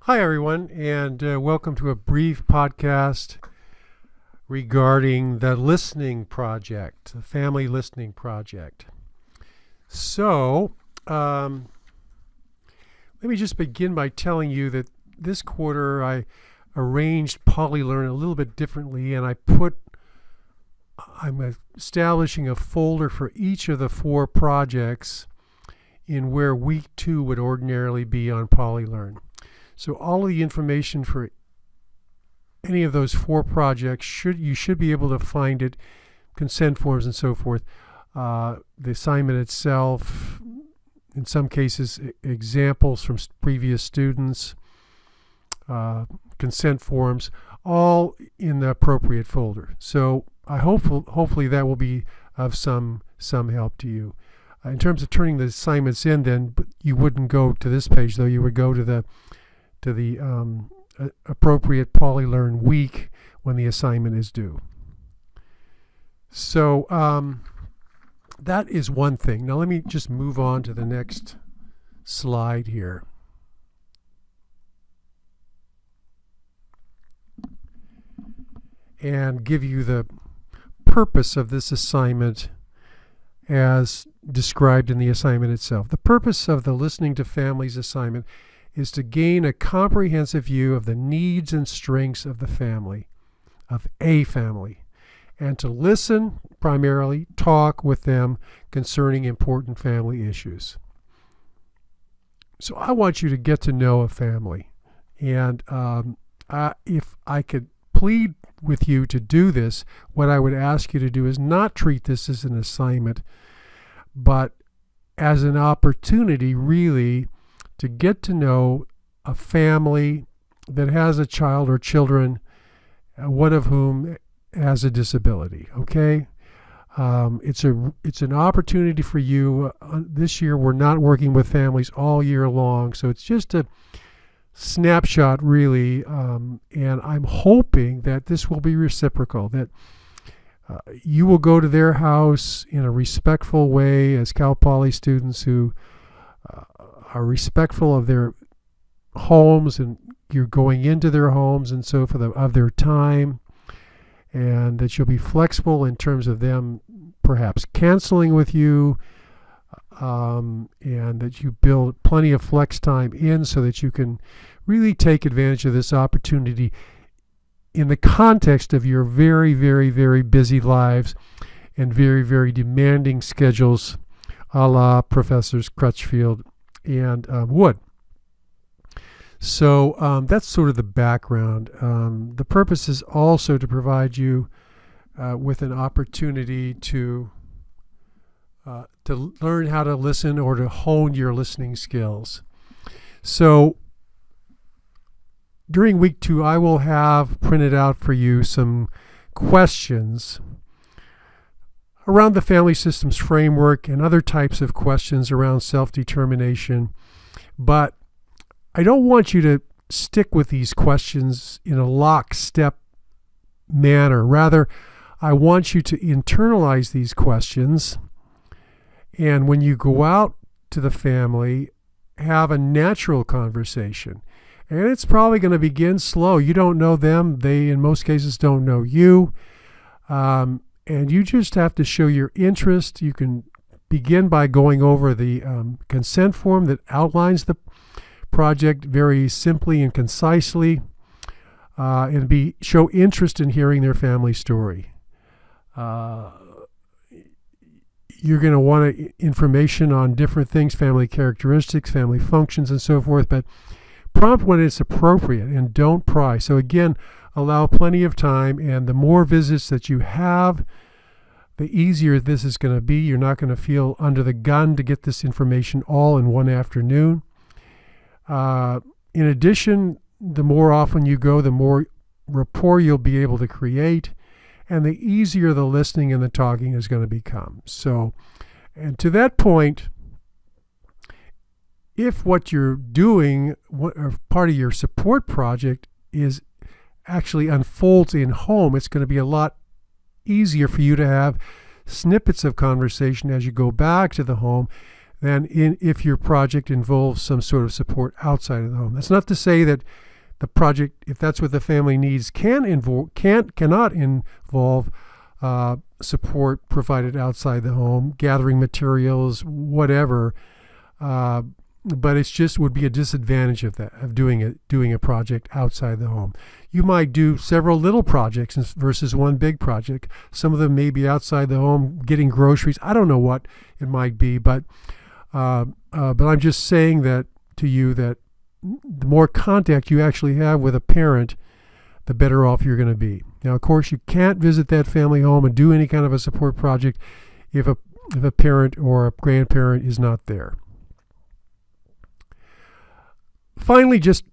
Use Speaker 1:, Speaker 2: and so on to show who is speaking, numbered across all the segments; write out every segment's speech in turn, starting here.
Speaker 1: Hi, everyone, and welcome to a brief podcast regarding the Listening Project, the Family Listening Project. So, let me just begin by telling you that this quarter I arranged PolyLearn a little bit differently, and I'm establishing a folder for each of the 4 projects in where week 2 would ordinarily be on PolyLearn. So all of the information for any of those 4 projects you should be able to find it, consent forms and so forth, the assignment itself, in some cases examples from previous students, consent forms, all in the appropriate folder. So hopefully that will be of some help to you. In terms of turning the assignments in, then you wouldn't go to this page, though. You would go to the appropriate PolyLearn week when the assignment is due. So that is one thing. Now let me just move on to the next slide here. And give you the purpose of this assignment as described in the assignment itself. The purpose of the Listening to Families assignment is to gain a comprehensive view of the needs and strengths of the family, of a family, and to listen, primarily talk with them concerning important family issues. So I want you to get to know a family, and if I could plead with you to do this, what I would ask you to do is not treat this as an assignment, but as an opportunity really to get to know a family that has a child or children, one of whom has a disability. Okay, it's an opportunity for you. This year we're not working with families all year long, so it's just a snapshot really, and I'm hoping that this will be reciprocal, that you will go to their house in a respectful way as Cal Poly students who are respectful of their homes, and you're going into their homes and so forth, of their time, and that you'll be flexible in terms of them perhaps canceling with you, and that you build plenty of flex time in so that you can really take advantage of this opportunity in the context of your very, very, very busy lives and very, very demanding schedules, a la Professors Crutchfield and Wood. So that's sort of the background. The purpose is also to provide you with an opportunity to learn how to listen or to hone your listening skills. So during week 2, I will have printed out for you some questions around the family systems framework and other types of questions around self-determination. But I don't want you to stick with these questions in a lockstep manner. Rather, I want you to internalize these questions, and when you go out to the family, have a natural conversation. And it's probably going to begin slow. You don't know them. They, in most cases, don't know you. And you just have to show your interest. You can begin by going over the consent form that outlines the project very simply and concisely, and show interest in hearing their family story. You're going to want information on different things, family characteristics, family functions, and so forth, but prompt when it's appropriate and don't pry. So again, allow plenty of time, and the more visits that you have, the easier this is going to be. You're not going to feel under the gun to get this information all in one afternoon. In addition, the more often you go, the more rapport you'll be able to create, and the easier the listening and the talking is going to become. So, and to that point, if what you're doing, or part of your support project, is actually unfolds in home, it's going to be a lot easier for you to have snippets of conversation as you go back to the home than if your project involves some sort of support outside of the home. That's not to say that the project, if that's what the family needs, cannot involve support provided outside the home, gathering materials, whatever. But it's just would be a disadvantage of that, of doing a project outside the home. You might do several little projects versus one big project. Some of them may be outside the home, getting groceries. I don't know what it might be, but I'm just saying that to you, that the more contact you actually have with a parent, the better off you're going to be. Now, of course, you can't visit that family home and do any kind of a support project if a parent or a grandparent is not there. Finally, just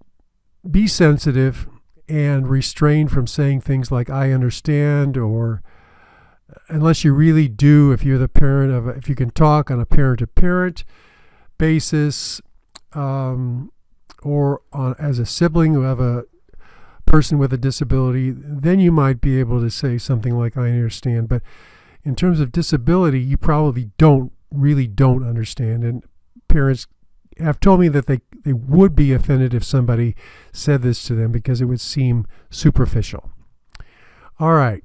Speaker 1: be sensitive and restrain from saying things like "I understand," or unless you really do, if you're the parent of, if you can talk on a parent-to-parent basis, or as a sibling of a person with a disability, then you might be able to say something like "I understand." But in terms of disability, you probably don't understand, and parents have told me that they would be offended if somebody said this to them because it would seem superficial. All right,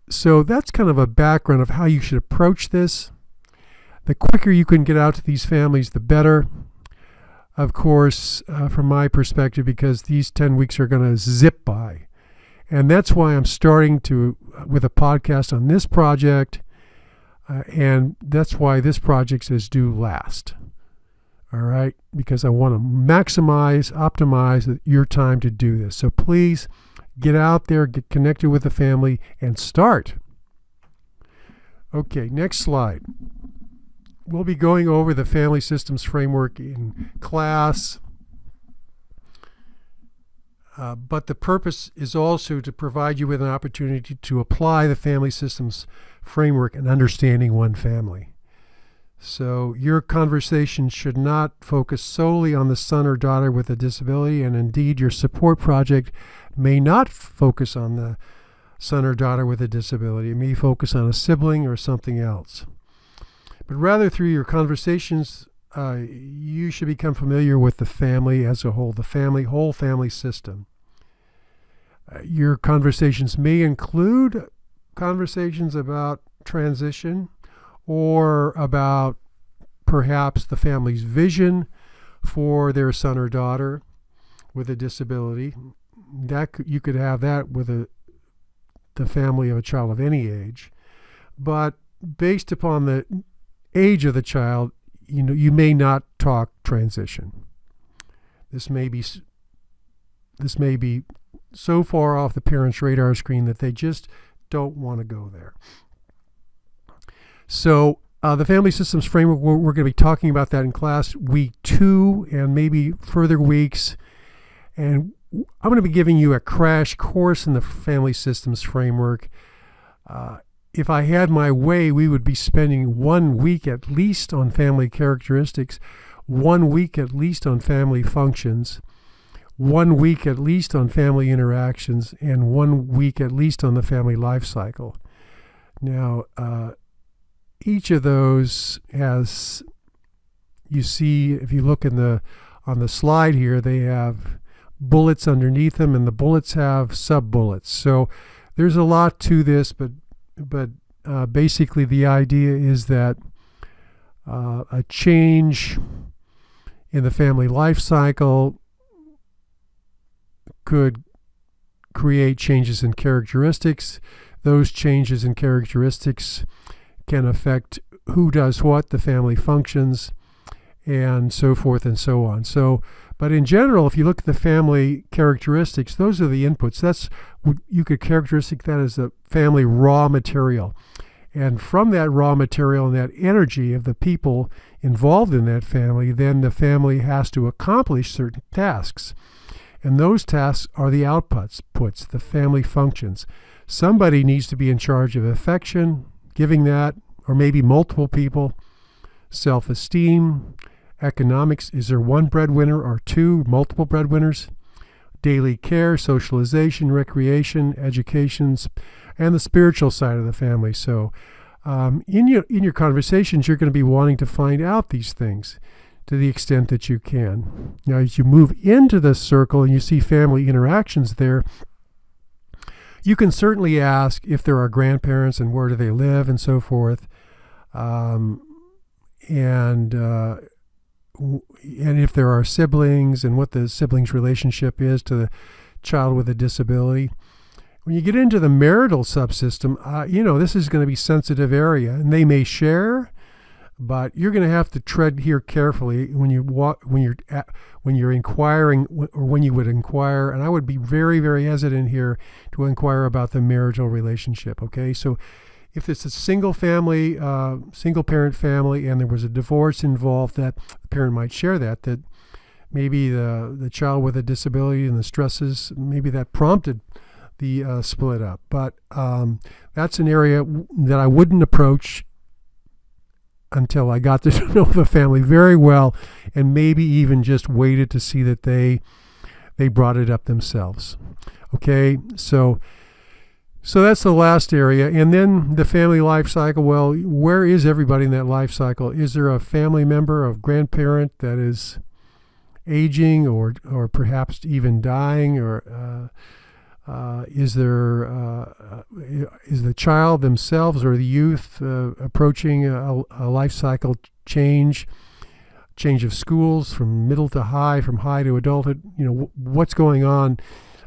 Speaker 1: so that's kind of a background of how you should approach this. The quicker you can get out to these families, the better. Of course, from my perspective, because these 10 weeks are going to zip by. And that's why I'm starting with a podcast on this project, and that's why this project is due last. All right, because I want to optimize your time to do this. So please get out there, get connected with the family, and start. Okay, next slide. We'll be going over the family systems framework in class, but the purpose is also to provide you with an opportunity to apply the family systems framework in understanding one family. So your conversation should not focus solely on the son or daughter with a disability, and indeed your support project may not focus on the son or daughter with a disability. It may focus on a sibling or something else. But rather, through your conversations, you should become familiar with the family as a whole, the whole family system. Your conversations may include conversations about transition, or about perhaps the family's vision for their son or daughter with a disability. You could have that with the family of a child of any age. But based upon the age of the child, you may not talk transition. This may be so far off the parent's radar screen that they just don't want to go there. So the family systems framework, we're going to be talking about that in class week 2 and maybe further weeks. And I'm going to be giving you a crash course in the family systems framework. If I had my way, we would be spending 1 week at least on family characteristics, 1 week at least on family functions, 1 week at least on family interactions, and 1 week at least on the family life cycle. Now, each of those has, you see, if you look on the slide here, they have bullets underneath them, and the bullets have sub-bullets. So there's a lot to this, but basically the idea is that a change in the family life cycle could create changes in characteristics. Those changes in characteristics can affect who does what, the family functions, and so forth and so on. But in general, if you look at the family characteristics, those are the inputs. You could characteristic that as the family raw material. And from that raw material and that energy of the people involved in that family, then the family has to accomplish certain tasks. And those tasks are the outputs, the family functions. Somebody needs to be in charge of affection, giving that, or maybe multiple people, self-esteem, economics. Is there one breadwinner or two, multiple breadwinners? Daily care, socialization, recreation, education, and the spiritual side of the family. So in your conversations, you're going to be wanting to find out these things to the extent that you can. Now, as you move into this circle and you see family interactions there, you can certainly ask if there are grandparents and where do they live and so forth, and if there are siblings and what the siblings' relationship is to the child with a disability. When you get into the marital subsystem, this is going to be sensitive area, and they may share, but you're going to have to tread here carefully when you're inquiring, or when you would inquire. And I would be very, very hesitant here to inquire about the marital relationship. Okay, so if it's a single family, single parent family, and there was a divorce involved, that the parent might share that maybe the child with a disability and the stresses, maybe that prompted the split up. But that's an area that I wouldn't approach until I got to know the family very well, and maybe even just waited to see that they brought it up themselves. Okay, so that's the last area. And then the family life cycle. Well, where is everybody in that life cycle? Is there a family member, a grandparent that is aging or perhaps even dying, or is the child themselves or the youth approaching a life cycle change of schools from middle to high, from high to adulthood? What's going on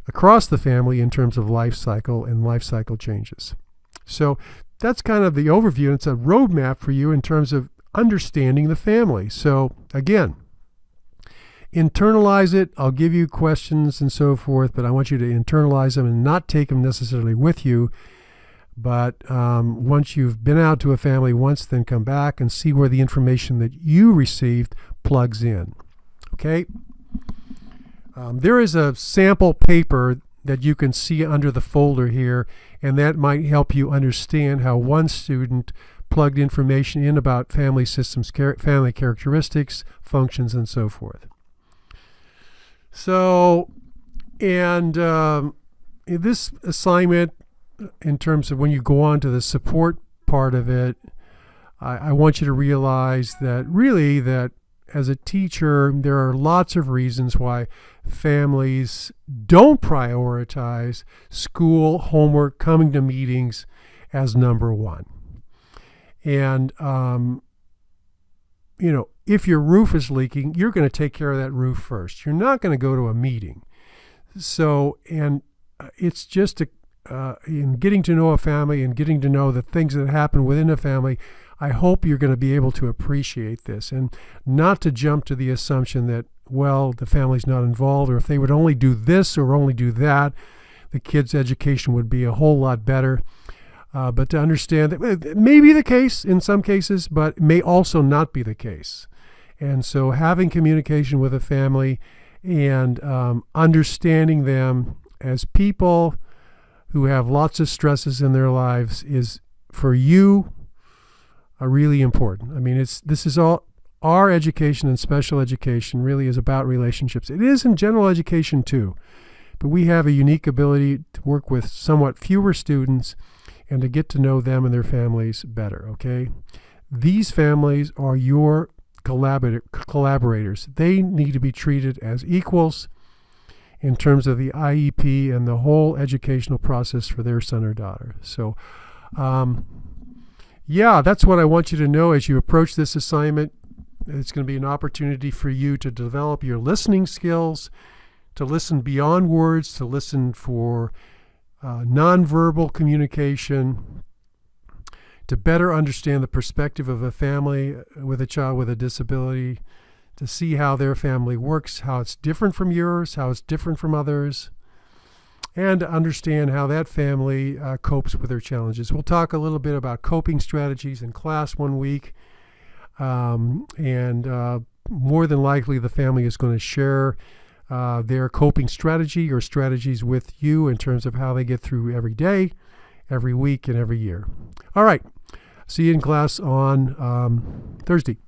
Speaker 1: across the family in terms of life cycle and life cycle changes. So that's kind of the overview, and it's a roadmap for you in terms of understanding the family. So again, internalize it. I'll give you questions and so forth, but I want you to internalize them and not take them necessarily with you. But once you've been out to a family once, then come back and see where the information that you received plugs in. Okay? There is a sample paper that you can see under the folder here, and that might help you understand how one student plugged information in about family systems, family characteristics, functions, and so forth. So, and this assignment, in terms of when you go on to the support part of it, I want you to realize that really that as a teacher, there are lots of reasons why families don't prioritize school, homework, coming to meetings as number one. And, if your roof is leaking, you're going to take care of that roof first. You're not going to go to a meeting. So, and it's just in getting to know a family and getting to know the things that happen within a family, I hope you're going to be able to appreciate this and not to jump to the assumption that, well, the family's not involved, or if they would only do this or only do that, the kid's education would be a whole lot better. But to understand that it may be the case in some cases, but may also not be the case. And so having communication with a family and understanding them as people who have lots of stresses in their lives is, for you, really important. I mean, this is all, our education and special education really is about relationships. It is in general education too, but we have a unique ability to work with somewhat fewer students and to get to know them and their families better, okay? These families are your collaborators. They need to be treated as equals in terms of the IEP and the whole educational process for their son or daughter. So, yeah, that's what I want you to know as you approach this assignment. It's going to be an opportunity for you to develop your listening skills, to listen beyond words, to listen for nonverbal communication, to better understand the perspective of a family with a child with a disability, to see how their family works, how it's different from yours, how it's different from others, and to understand how that family copes with their challenges. We'll talk a little bit about coping strategies in class one week, and more than likely the family is going to share their coping strategy or strategies with you in terms of how they get through every day, every week, and every year. All right. See you in class on Thursday.